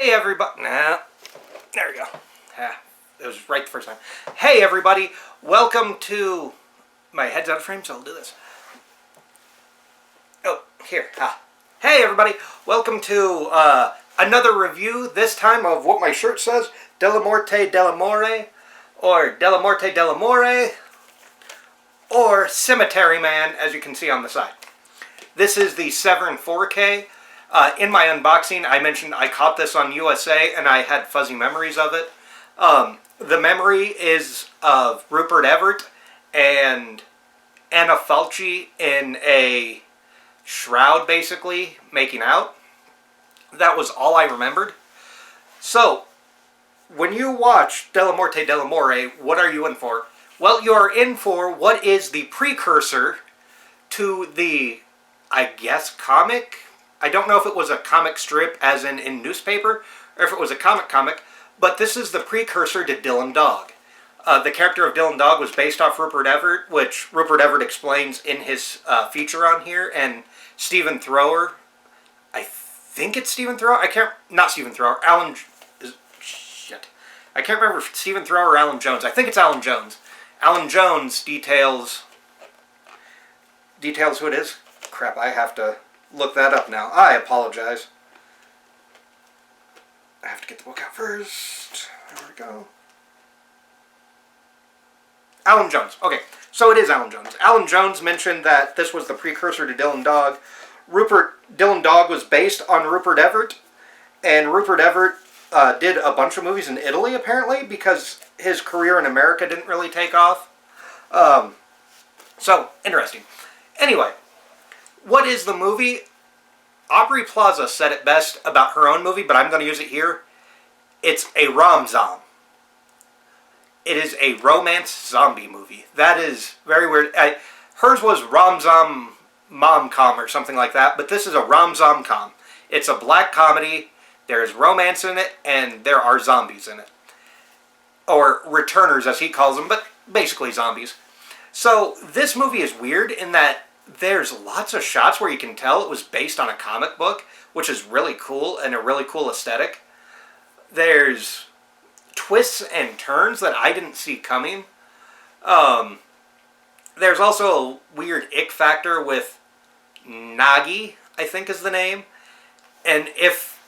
Hey everybody, nah, there we go. Ah, it was right the first time. Hey everybody, welcome to, my head's out of frame, so I'll do this. Oh, here, Hey everybody, welcome to another review, this time of what my shirt says, Dellamorte Dellamore, or Dellamorte Dellamore, or Cemetary Man, as you can see on the side. This is the Severn 4K. In my unboxing, I mentioned I caught this on USA, and I had fuzzy memories of it. The memory is of Rupert Everett and Anna Falchi in a shroud, basically, making out. That was all I remembered. So, when you watch Dellamorte Dellamore, what are you in for? Well, you are in for what is the precursor to the, I guess, comic. I don't know if it was a comic strip, as in newspaper, or if it was a comic, but this is the precursor to Dylan Dog. The character of Dylan Dog was based off Rupert Everett, which Rupert Everett explains in his feature on here, and Stephen Thrower, I think it's Stephen Thrower, not Stephen Thrower, I can't remember if it's Stephen Thrower or Alan Jones. I think it's Alan Jones. Alan Jones details who it is. Crap, I have to look that up now. I apologize. I have to get the book out first. There we go. Alan Jones. Okay, so it is Alan Jones. Alan Jones mentioned that this was the precursor to Dylan Dog. Dylan Dog was based on Rupert Everett, and Rupert Everett did a bunch of movies in Italy, apparently, because his career in America didn't really take off. So, interesting. Anyway, what is the movie? Aubrey Plaza said it best about her own movie, but I'm going to use it here. It's a rom-zom. It is a romance zombie movie. That is very weird. Hers was rom-zom mom-com or something like that, but this is a rom-zom-com. It's a black comedy. There's romance in it, and there are zombies in it. Or returners, as he calls them, but basically zombies. So this movie is weird in that there's lots of shots where you can tell it was based on a comic book, which is really cool and a really cool aesthetic. There's twists and turns that I didn't see coming. There's also a weird ick factor with Nagi, I think is the name. And if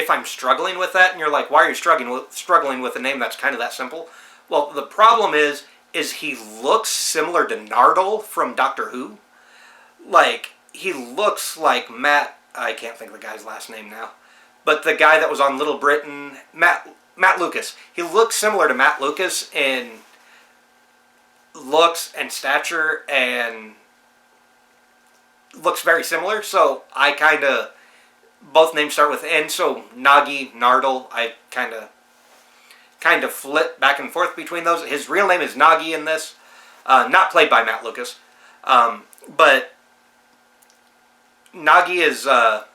I'm struggling with that, and you're like, why are you struggling with a name that's kind of that simple? Well, the problem is he looks similar to Nardole from Doctor Who. Like, he looks like Matt, I can't think of the guy's last name now, but the guy that was on Little Britain, Matt Lucas. He looks similar to Matt Lucas in looks and stature, and looks very similar, so I kind of, both names start with N, so Nagi, Nardole, I kind of flip back and forth between those. His real name is Nagi in this, not played by Matt Lucas, but Nagi is the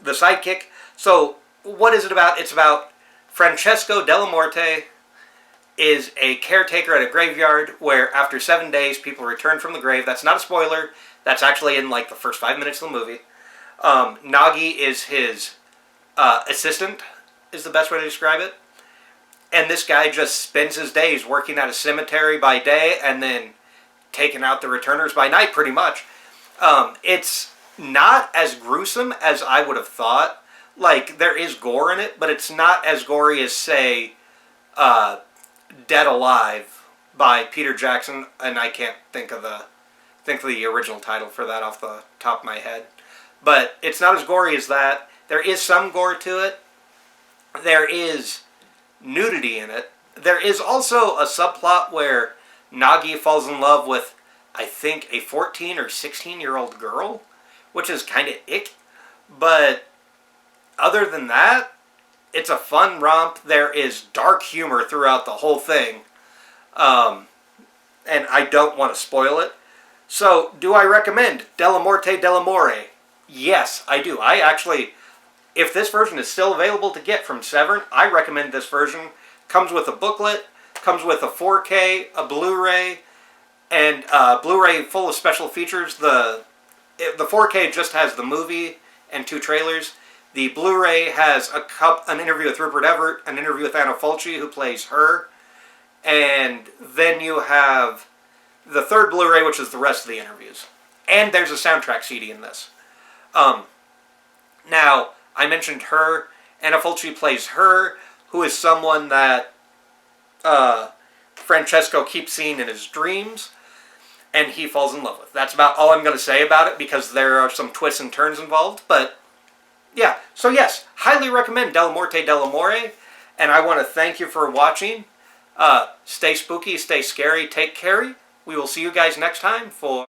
sidekick. So what is it about? It's about Francesco Dellamorte is a caretaker at a graveyard where after 7 days people return from the grave. That's not a spoiler. That's actually in like the first 5 minutes of the movie. Nagi is his assistant, is the best way to describe it. And this guy just spends his days working at a cemetery by day and then taking out the returners by night, pretty much. It's not as gruesome as I would have thought. Like, there is gore in it, but it's not as gory as, say, Dead Alive by Peter Jackson, and I can't think of the original title for that off the top of my head. But it's not as gory as that. There is some gore to it. There is nudity in it. There is also a subplot where Nagi falls in love with, I think, a 14 or 16-year-old girl, which is kind of ick. But other than that, it's a fun romp. There is dark humor throughout the whole thing. And I don't want to spoil it. So, do I recommend Dellamorte Dellamore? Yes, I do. I actually, if this version is still available to get from Severn, I recommend this version. Comes with a booklet, comes with a 4K, a Blu-ray, and Blu-ray full of special features. The 4K just has the movie and 2 trailers. The Blu-ray has an interview with Rupert Everett, an interview with Anna Fulci, who plays her, and then you have the third Blu-ray, which is the rest of the interviews. And there's a soundtrack CD in this. Now, I mentioned her. Anna Fulci plays her, who is someone that Francesco keeps seeing in his dreams, and he falls in love with. That's about all I'm going to say about it, because there are some twists and turns involved, but yeah. So yes, highly recommend Dellamorte Dellamore, and I want to thank you for watching. Stay spooky, stay scary, take care. We will see you guys next time for